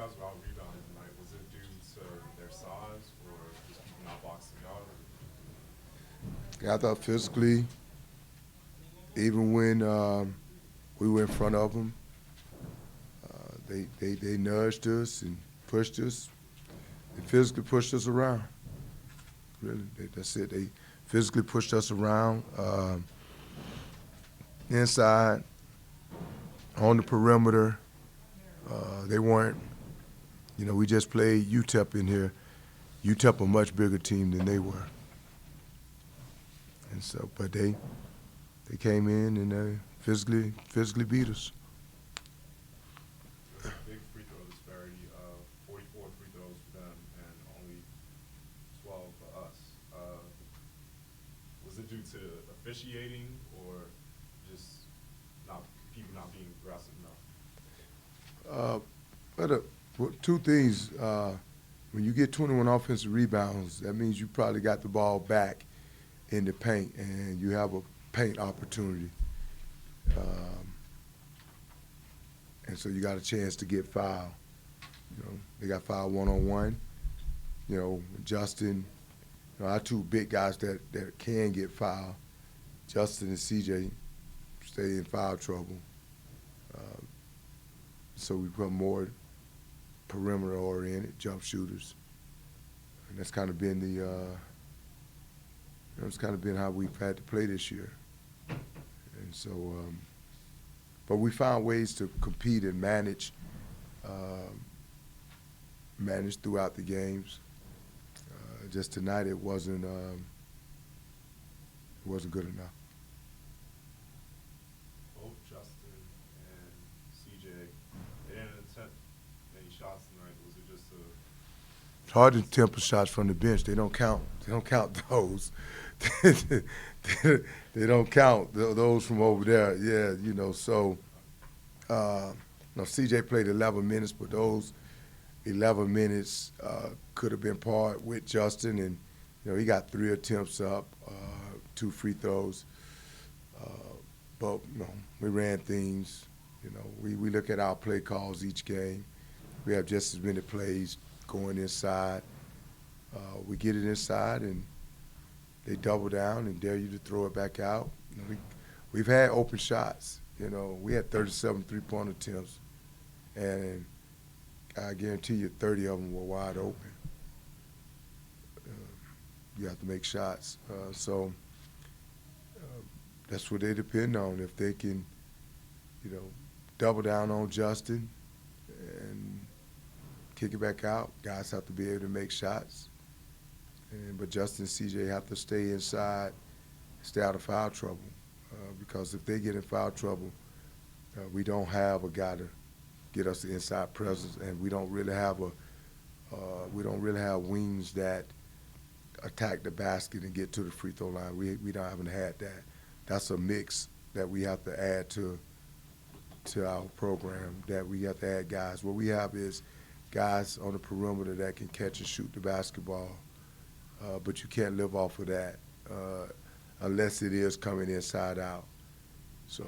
guys were out rebounding tonight. Was it due to their size or just people not boxing out? I thought physically, even when we were in front of them, they nudged us and pushed us. They physically pushed us around. Really, that's it. They physically pushed us around inside, on the perimeter. They weren't. We just played UTEP in here. UTEP a much bigger team than they were, and so but they came in and they physically beat us. There's a big free throw disparity. 44 free throws for them and only 12 for us. Was it due to officiating or just not people not being aggressive enough? Well, two things. When you get 21 offensive rebounds, that means you probably got the ball back in the paint and you have a paint opportunity. Um, and so you got a chance to get fouled. They got fouled one-on-one. Justin, our two big guys that can get fouled, Justin and CJ, stay in foul trouble. Uh, so we put more perimeter-oriented jump shooters, and that's kind of been it's kind of been how we've had to play this year. And so, but we found ways to compete and manage throughout the games. Just tonight, it wasn't good enough. Both Justin and CJ, they didn't attempt many shots tonight. Was it just a It's hard to temper shots from the bench. They don't count. They don't count those. They don't count those from over there. Yeah. So, CJ played 11 minutes, but those 11 minutes could have been part with Justin, and he got 3 attempts up, 2 free throws. But we ran things. We look at our play calls each game. We have just as many plays going inside. We get it inside, and they double down and dare you to throw it back out. We've had open shots. We had 37 three-point attempts, and I guarantee you 30 of them were wide open. You have to make shots. So that's what they depend on. If they can, double down on Justin and kick it back out, guys have to be able to make shots. But Justin and CJ have to stay inside, stay out of foul trouble. Because if they get in foul trouble, we don't have a guy to get us the inside presence, and we don't really have wings that attack the basket and get to the free throw line. We haven't had that. That's a mix that we have to add to our program. That we have to add guys. What we have is guys on the perimeter that can catch and shoot the basketball, but you can't live off of that unless it is coming inside out. So.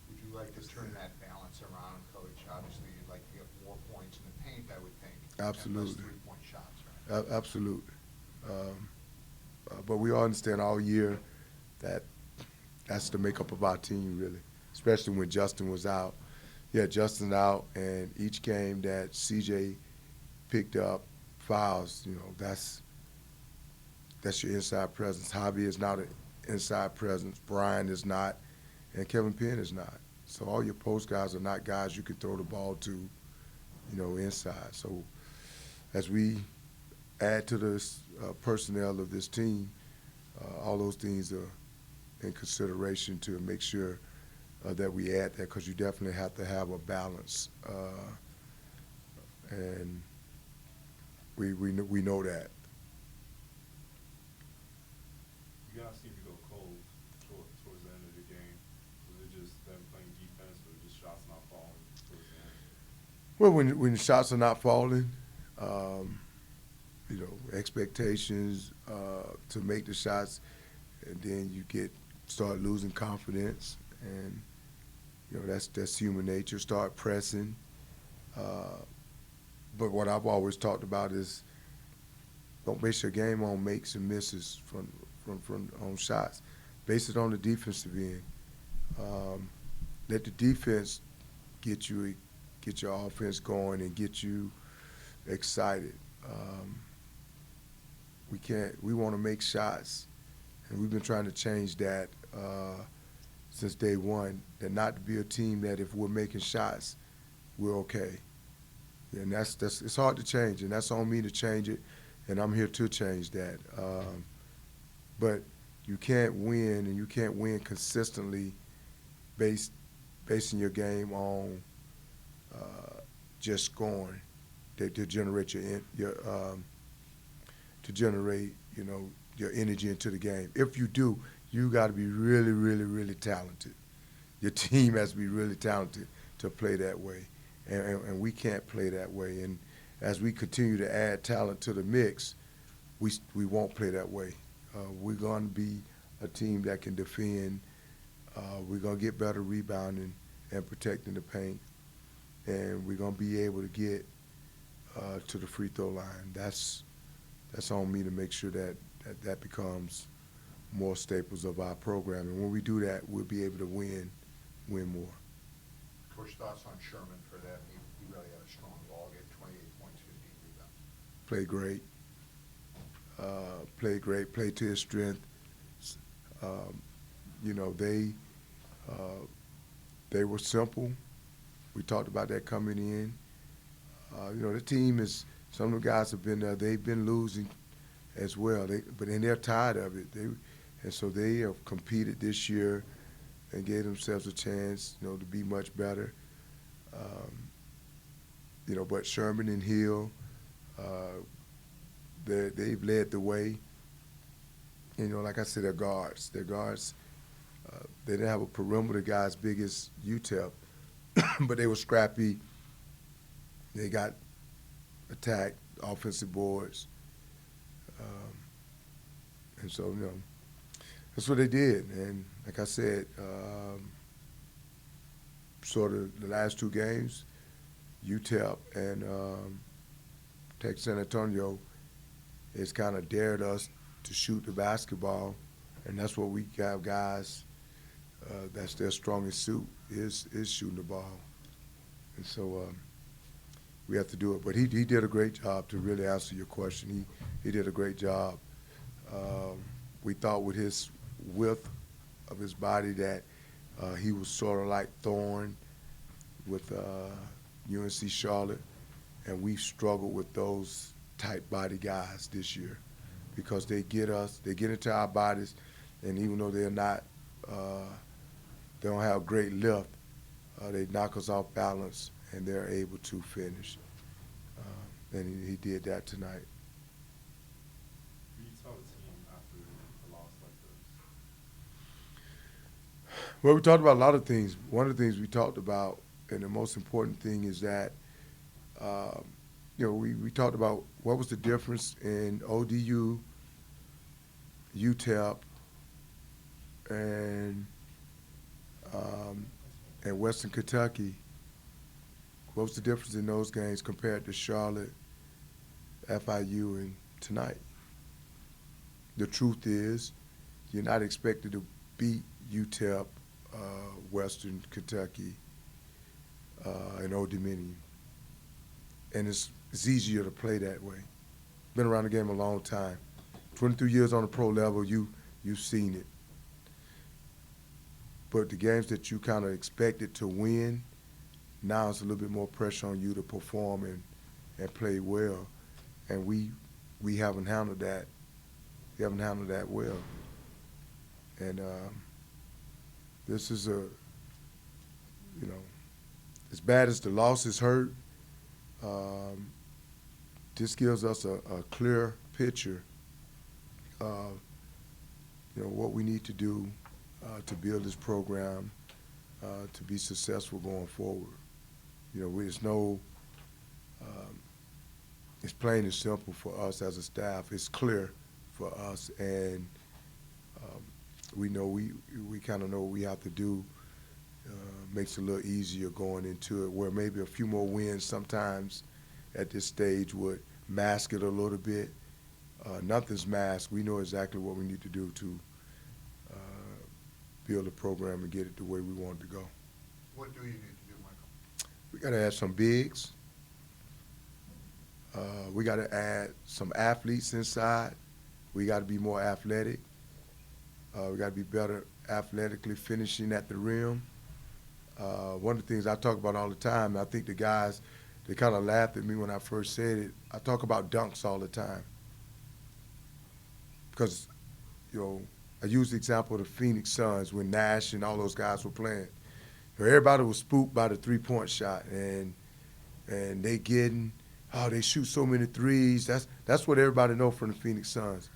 Would you like to turn that balance around, Coach? Obviously, you'd like to get more points in the paint, I would think. Absolutely. And less three-point shots, right? Absolutely. But we all understand all year that that's the makeup of our team, really, especially when Justin was out. Yeah, Justin out, and each game that CJ picked up fouls, that's your inside presence. Javi is not an inside presence. Brian is not, and Kevin Penn is not. So all your post guys are not guys you can throw the ball to, inside. So as we add to the personnel of this team, all those things are in consideration to make sure that we add that, because you definitely have to have a balance, and we know that. you guys seem to go cold towards the end of the game? Was it just them playing defense or just shots not falling towards the end? Well, when the shots are not falling, expectations to make the shots, and then you start losing confidence, and that's human nature. Start pressing, But what I've always talked about is don't base your game on makes and misses from on shots. Base it on the defensive end. Um, Let the defense get your offense going and get you excited. Um, we want to make shots, and we've been trying to change that since day one. That not to be a team that if we're making shots, we're okay. And that's it's hard to change, and that's on me to change it, and I'm here to change that. But you can't win, and you can't win consistently basing your game on just scoring to generate to generate your energy into the game. If you do, you got to be really, really, really talented. Your team has to be really talented to play that way, and we can't play that way. And as we continue to add talent to the mix, we won't play that way. We're going to be a team that can defend. We're going to get better rebounding and protecting the paint, and we're going to be able to get to the free throw line. That's on me to make sure that becomes more staples of our program. And when we do that, we'll be able to win more. Coach, thoughts on Sherman for that? He really had a strong ball game, 28 points, 15 rebounds. Played great. Played to his strength. They were simple. We talked about that coming in. The team is, some of the guys have been there. They've been losing as well. But they're tired of it. And so they have competed this year and gave themselves a chance, to be much better. But Sherman and Hill, they've led the way. Like I said, they're guards. They didn't have a perimeter guy as big as UTEP, but they were scrappy. They got attacked, offensive boards. And so, that's what they did. And like I said, sort of the last two games, UTEP and Texas San Antonio has kind of dared us to shoot the basketball, and that's what we have guys. That's their strongest suit is shooting the ball, and so we have to do it. But he did a great job to really answer your question. He did a great job. We thought with his width of his body that he was sort of like Thorne with UNC Charlotte, and we've struggled with those type body guys this year because they get into our bodies, and even though they're not, they don't have great lift, they knock us off balance, and they're able to finish. And he did that tonight. What do you tell the team after a loss like this? Well, we talked about a lot of things. One of the things we talked about, and the most important thing is that, we talked about what was the difference in ODU, UTEP, and Western Kentucky. What was the difference in those games compared to Charlotte, FIU, and tonight? The truth is, you're not expected to beat UTEP, Western Kentucky, and Old Dominion. And it's easier to play that way. Been around the game a long time. 23 years on the pro level, you've seen it. But the games that you kind of expected to win, now it's a little bit more pressure on you to perform and play well. And we haven't handled that. We haven't handled that well. And this is as bad as the losses hurt, this gives us a clear picture of what we need to do to build this program to be successful going forward. It's plain and simple for us as a staff. It's clear for us, and we kind of know what we have to do makes it a little easier going into it, where maybe a few more wins sometimes at this stage would mask it a little bit. Nothing's masked. We know exactly what we need to do to build a program and get it the way we want it to go. What do you need to do, Michael? We got to add some bigs. We got to add some athletes inside. We got to be more athletic. We got to be better athletically finishing at the rim. One of the things I talk about all the time, and I think the guys, they kind of laughed at me when I first said it, I talk about dunks all the time. Because, you know, I use the example of the Phoenix Suns when Nash and all those guys were playing. You know, everybody was spooked by the three-point shot, and they getting, oh, they shoot so many threes. That's what everybody know from the Phoenix Suns.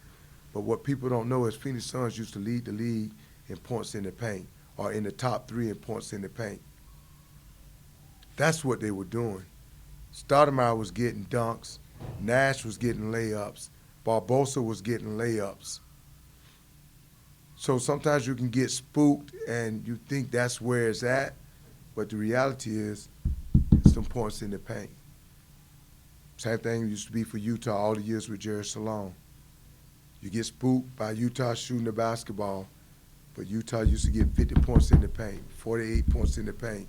But what people don't know is Phoenix Suns used to lead the league in points in the paint, or in the top 3 in points in the paint. That's what they were doing. Stoudemire was getting dunks. Nash was getting layups. Barbosa was getting layups. So sometimes you can get spooked and you think that's where it's at, but the reality is it's some points in the paint. Same thing used to be for Utah all the years with Jerry Salone. You get spooked by Utah shooting the basketball, but Utah used to get 50 points in the paint, 48 points in the paint.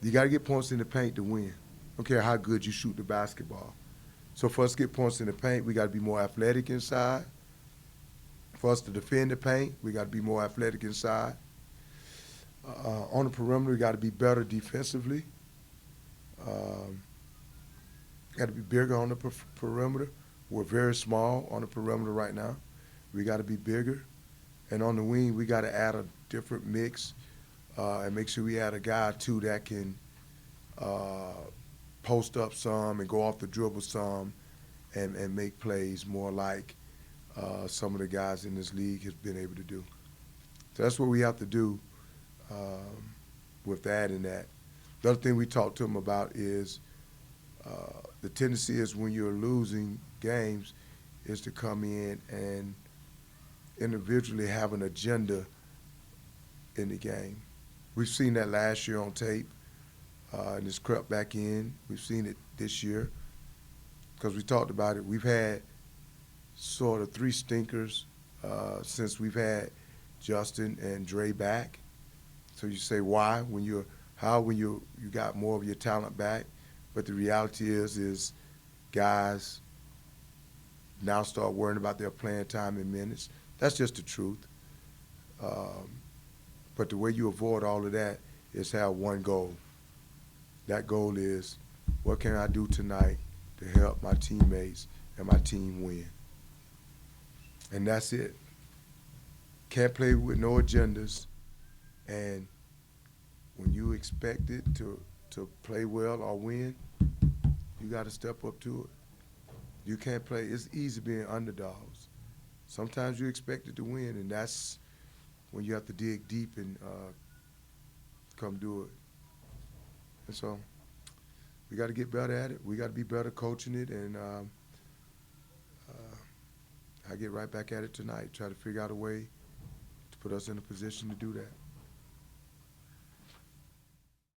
You got to get points in the paint to win. Don't care how good you shoot the basketball. So for us to get points in the paint, we got to be more athletic inside. For us to defend the paint, we got to be more athletic inside. On the perimeter, we got to be better defensively. Got to be bigger on the perimeter. We're very small on the perimeter right now. We got to be bigger. And on the wing, we got to add a different mix and make sure we add a guy, too, that can post up some and go off the dribble some and make plays more like some of the guys in this league has been able to do. So that's what we have to do with adding that. The other thing we talked to them about is the tendency is when you're losing games is to come in and individually have an agenda in the game. We've seen that last year on tape, and it's crept back in. We've seen it this year because we talked about it. We've had sort of 3 stinkers since we've had Justin and Dre back. So you say why when you got more of your talent back, but the reality is guys now start worrying about their playing time and minutes. That's just the truth. But the way you avoid all of that is have one goal. That goal is, what can I do tonight to help my teammates and my team win? And that's it. Can't play with no agendas. And when you expect it to play well or win, you got to step up to it. You can't play. It's easy being underdogs. Sometimes you expect it to win, and that's when you have to dig deep and come do it. And so we got to get better at it. We got to be better coaching it, and I get right back at it tonight, try to figure out a way to put us in a position to do that.